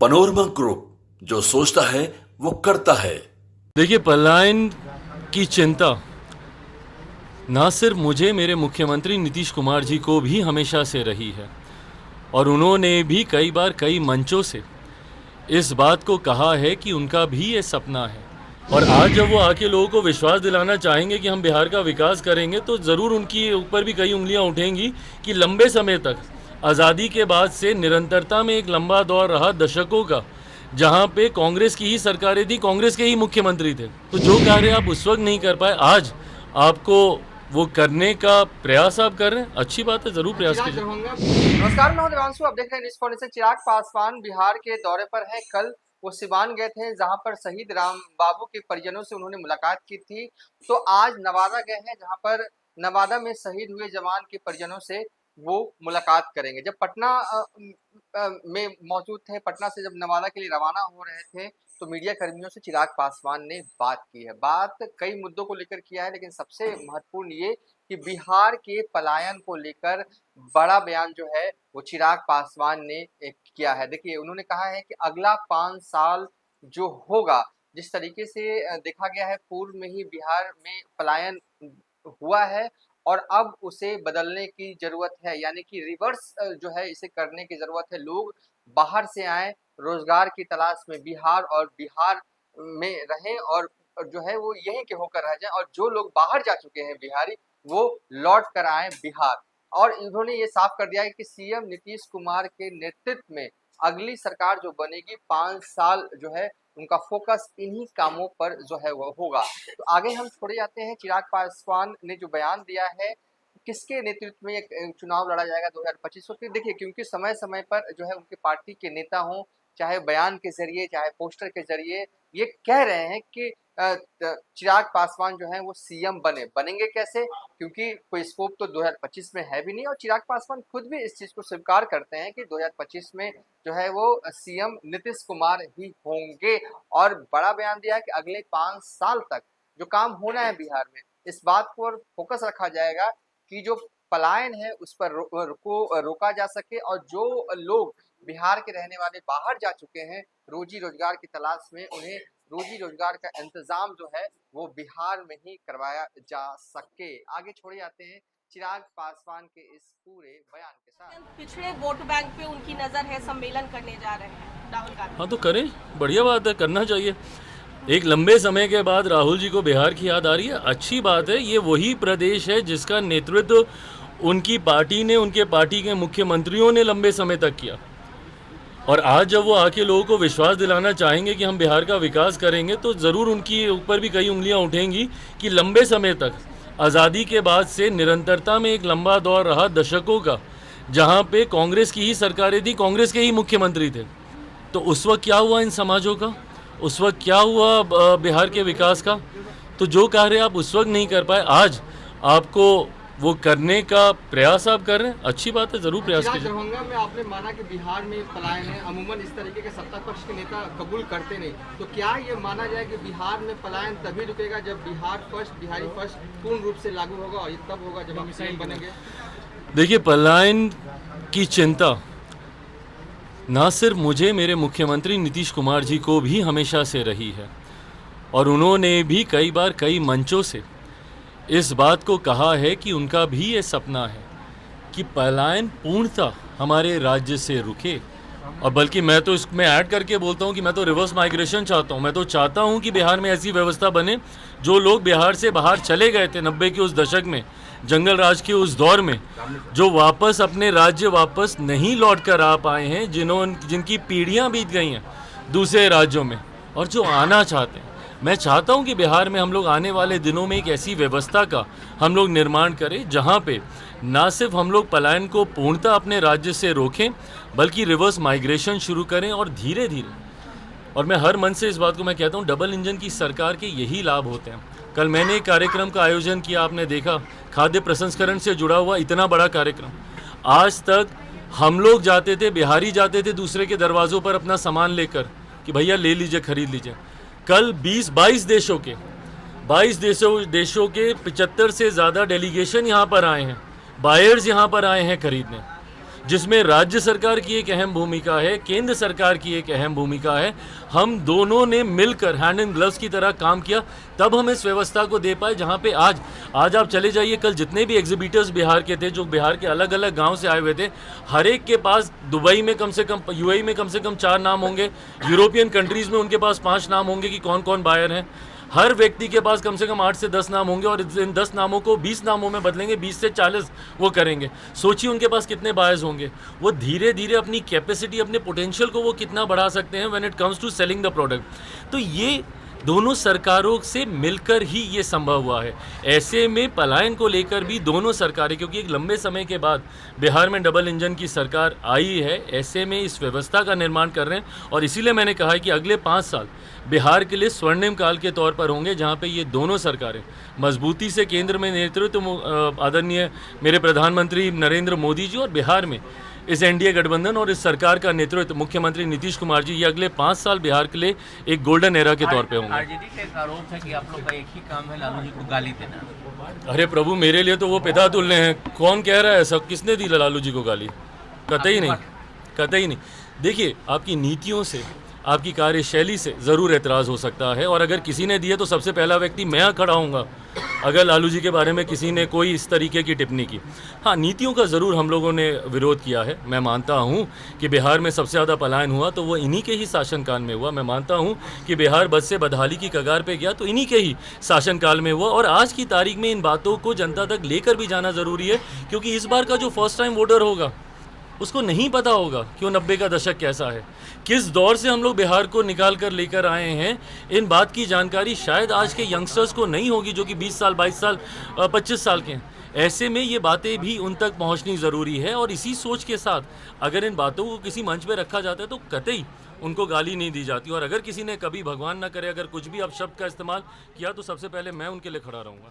Panorama group, जो सोचता है वो करता है। देखिए, पलायन की चिंता ना सिर्फ मुझे, मेरे मुख्यमंत्री नीतीश कुमार जी को भी हमेशा से रही है और उन्होंने भी कई बार कई मंचों से इस बात को कहा है कि उनका भी ये सपना है। और आज जब वो आके लोगों को विश्वास दिलाना चाहेंगे कि हम बिहार का विकास करेंगे, तो ज़रूर उनकी ऊपर भी कई उंगलियां उठेंगी कि लंबे समय तक आज़ादी के बाद से निरंतरता में एक लंबा दौर रहा दशकों का, जहां पे कांग्रेस की ही सरकारें थी, कांग्रेस के ही मुख्यमंत्री थे। तो जो कार्य आप उस वक्त नहीं कर पाए, आज आपको वो करने का प्रयास आप कर रहे हैं। अच्छी बात है, जरूर प्रयास कीजिए। नमस्कार, मैं हूं देवांशु। आप देख रहे हैं न्यूज़ फाउंडेशन। चिराग पासवान बिहार के दौरे पर हैं। कल वो सिवान गए थे, जहां पर शहीद राम बाबू के परिजनों से उन्होंने मुलाकात की थी। तो आज नवादा गए हैं, जहां पर नवादा में शहीद हुए जवान के परिजनों से वो मुलाकात करेंगे। जब पटना में मौजूद थे, पटना से जब नवादा के लिए रवाना हो रहे थे, तो मीडिया कर्मियों से चिराग पासवान ने बात की है। बात कई मुद्दों को लेकर किया है, लेकिन सबसे महत्वपूर्ण ये कि बिहार के पलायन को लेकर बड़ा बयान जो है वो चिराग पासवान ने किया है। देखिए, उन्होंने कहा है कि अगला 5 साल जो होगा, जिस तरीके से देखा गया है, पूर्व में ही बिहार में पलायन हुआ है और अब उसे बदलने की जरूरत है, यानी कि रिवर्स जो है इसे करने की जरूरत है। लोग बाहर से आए रोजगार की तलाश में बिहार, और बिहार में रहें, और जो है वो यहीं के होकर रह जाएं, और जो लोग बाहर जा चुके हैं बिहारी, वो लौट कर आए बिहार। और इन्होंने ये साफ कर दिया है कि सीएम नीतीश कुमार के नेतृत्व में अगली सरकार जो बनेगी, 5 साल जो है उनका फोकस इन्हीं कामों पर जो है वो होगा। तो आगे हम छोड़े जाते हैं। चिराग पासवान ने जो बयान दिया है, किसके नेतृत्व में एक चुनाव लड़ा जाएगा 2025 को, देखिए, क्योंकि समय समय पर जो है उनके पार्टी के नेता हों, चाहे बयान के जरिए चाहे पोस्टर के जरिए, ये कह रहे हैं कि चिराग पासवान जो है वो सीएम बनेंगे कैसे, क्योंकि कोई स्कोप तो 2025 में है भी नहीं। और चिराग पासवान खुद भी इस चीज को स्वीकार करते हैं कि 2025 में जो है वो सीएम नीतीश कुमार ही होंगे। और बड़ा बयान दिया है कि अगले 5 साल तक जो काम होना है बिहार में, इस बात पर फोकस रखा जाएगा कि जो पलायन है उस पर रोका जा सके, और जो लोग बिहार के रहने वाले बाहर जा चुके हैं रोजी रोजगार की तलाश में, उन्हें रोजी रोजगार का इंतजाम जो है वो बिहार में ही करवाया जा सके। आगे छोड़े जाते हैं चिराग पासवान के इस पूरे बयान के साथ। पिछड़े वोट बैंक पे उनकी नजर है, सम्मेलन करने जा रहे हैं राहुल गांधी। हाँ, तो करें, बढ़िया बात है, करना चाहिए। एक लंबे समय के बाद राहुल जी को बिहार की याद आ रही है, अच्छी बात है। ये वही प्रदेश है जिसका नेतृत्व उनकी पार्टी ने, उनके पार्टी के मुख्यमंत्रियों ने लंबे समय तक किया। और आज जब वो आके लोगों को विश्वास दिलाना चाहेंगे कि हम बिहार का विकास करेंगे, तो ज़रूर उनकी ऊपर भी कई उंगलियां उठेंगी कि लंबे समय तक आज़ादी के बाद से निरंतरता में एक लंबा दौर रहा दशकों का, जहां पे कांग्रेस की ही सरकारें थी, कांग्रेस के ही मुख्यमंत्री थे। तो उस वक्त क्या हुआ इन समाजों का, उस वक्त क्या हुआ बिहार के विकास का। तो जो कार्य आप उस वक्त नहीं कर पाए, आज आपको वो करने का प्रयास आप कर रहे हैं। अच्छी बात है, जरूर प्रयास कीजिए। दरभंगा में आपने माना कि बिहार में पलायन है, अमूमन इस तरीके के सत्ता पक्ष के नेता कबूल करते नहीं, तो क्या ये माना जाए कि बिहार में पलायन तभी रुकेगा जब बिहार फर्स्ट, बिहारी फर्स्ट पूर्ण रूप से लागू होगा, और ये तब होगा जब हम सीएम बनेंगे? देखिए, पलायन की चिंता ना सिर्फ मुझे, मेरे मुख्यमंत्री नीतीश कुमार जी को भी हमेशा से रही है और उन्होंने भी कई बार कई मंचों से इस बात को कहा है कि उनका भी ये सपना है कि पलायन पूर्णतः हमारे राज्य से रुके। और बल्कि मैं तो इसमें ऐड करके बोलता हूँ कि मैं तो रिवर्स माइग्रेशन चाहता हूँ। मैं तो चाहता हूँ कि बिहार में ऐसी व्यवस्था बने, जो लोग बिहार से बाहर चले गए थे 90 के उस दशक में, जंगल राज के उस दौर में, जो वापस अपने राज्य वापस नहीं लौट कर आ पाए हैं, जिनकी पीढ़ियाँ बीत गई हैं दूसरे राज्यों में, और जो आना चाहते हैं। मैं चाहता हूं कि बिहार में हम लोग आने वाले दिनों में एक ऐसी व्यवस्था का हम लोग निर्माण करें, जहां पे ना सिर्फ हम लोग पलायन को पूर्णतः अपने राज्य से रोकें, बल्कि रिवर्स माइग्रेशन शुरू करें। और धीरे धीरे, और मैं हर मन से इस बात को मैं कहता हूं, डबल इंजन की सरकार के यही लाभ होते हैं। कल मैंने एक कार्यक्रम का आयोजन किया, आपने देखा, खाद्य प्रसंस्करण से जुड़ा हुआ इतना बड़ा कार्यक्रम। आज तक हम लोग जाते थे, बिहारी जाते थे दूसरे के दरवाज़ों पर अपना सामान लेकर कि भैया ले लीजिए, खरीद लीजिए। कल 22 देशों के 75 से ज़्यादा डेलीगेशन यहाँ पर आए हैं, बायर्स यहाँ पर आए हैं खरीदने, जिसमें राज्य सरकार की एक अहम भूमिका है, केंद्र सरकार की एक अहम भूमिका है। हम दोनों ने मिलकर हैंड इन ग्लव्स की तरह काम किया, तब हम इस व्यवस्था को दे पाए जहां पे आज आप चले जाइए, कल जितने भी एग्जीबिटर्स बिहार के थे, जो बिहार के अलग अलग गांव से आए हुए थे, हर एक के पास दुबई में कम से कम, यूएई में कम से कम 4 नाम होंगे, यूरोपियन कंट्रीज़ में उनके पास 5 नाम होंगे कि कौन कौन बायर हैं। हर व्यक्ति के पास कम से कम 8 से 10 नाम होंगे और इन 10 नामों को 20 नामों में बदलेंगे, 20 से 40 वो करेंगे। सोचिए उनके पास कितने बायर्स होंगे। वो धीरे धीरे अपनी कैपेसिटी, अपने पोटेंशियल को वो कितना बढ़ा सकते हैं when it comes to selling the product. तो ये दोनों सरकारों से मिलकर ही ये संभव हुआ है। ऐसे में पलायन को लेकर भी दोनों सरकारें, क्योंकि एक लंबे समय के बाद बिहार में डबल इंजन की सरकार आई है, ऐसे में इस व्यवस्था का निर्माण कर रहे हैं। और इसीलिए मैंने कहा है कि अगले 5 साल बिहार के लिए स्वर्णिम काल के तौर पर होंगे, जहाँ पे ये दोनों सरकारें मजबूती से केंद्र में नेतृत्व आदरणीय मेरे प्रधानमंत्री नरेंद्र मोदी जी और बिहार में इस एनडीए गठबंधन और इस सरकार का नेतृत्व मुख्यमंत्री नीतीश कुमार जी, ये अगले 5 साल बिहार के लिए एक गोल्डन एरा के तौर पे होंगे। आरजेडी का एक आरोप है कि आप लोग का एक ही काम है लालू जी को गाली देना। अरे प्रभु, मेरे लिए तो वो पिता तुल्य हैं। कौन कह रहा है ऐसा? किसने दी लालू जी को गाली? कतई नहीं, कतई नहीं। देखिए, आपकी नीतियों से, आपकी कार्यशैली से ज़रूर एतराज़ हो सकता है, और अगर किसी ने दिए तो सबसे पहला व्यक्ति मैं खड़ा होऊंगा अगर लालू जी के बारे में किसी ने कोई इस तरीके की टिप्पणी की। हाँ, नीतियों का ज़रूर हम लोगों ने विरोध किया है। मैं मानता हूँ कि बिहार में सबसे ज़्यादा पलायन हुआ तो वो इन्हीं के ही शासनकाल में हुआ। मैं मानता हूँ कि बिहार बद से बदहाली की कगार पे गया तो इन्हीं के ही शासनकाल में हुआ। और आज की तारीख में इन बातों को जनता तक लेकर भी जाना ज़रूरी है, क्योंकि इस बार का जो फर्स्ट टाइम वोटर होगा उसको नहीं पता होगा कि वो 90 का दशक कैसा है, किस दौर से हम लोग बिहार को निकाल कर लेकर आए हैं। इन बात की जानकारी शायद आज के यंगस्टर्स को नहीं होगी, जो कि 20 साल, 22 साल, 25 साल के हैं। ऐसे में ये बातें भी उन तक पहुंचनी ज़रूरी है, और इसी सोच के साथ अगर इन बातों को किसी मंच पे रखा जाता है तो कतई उनको गाली नहीं दी जाती। और अगर किसी ने कभी, भगवान ना करे, अगर कुछ भी अपशब्द का इस्तेमाल किया तो सबसे पहले मैं उनके लिए खड़ा रहूँगा।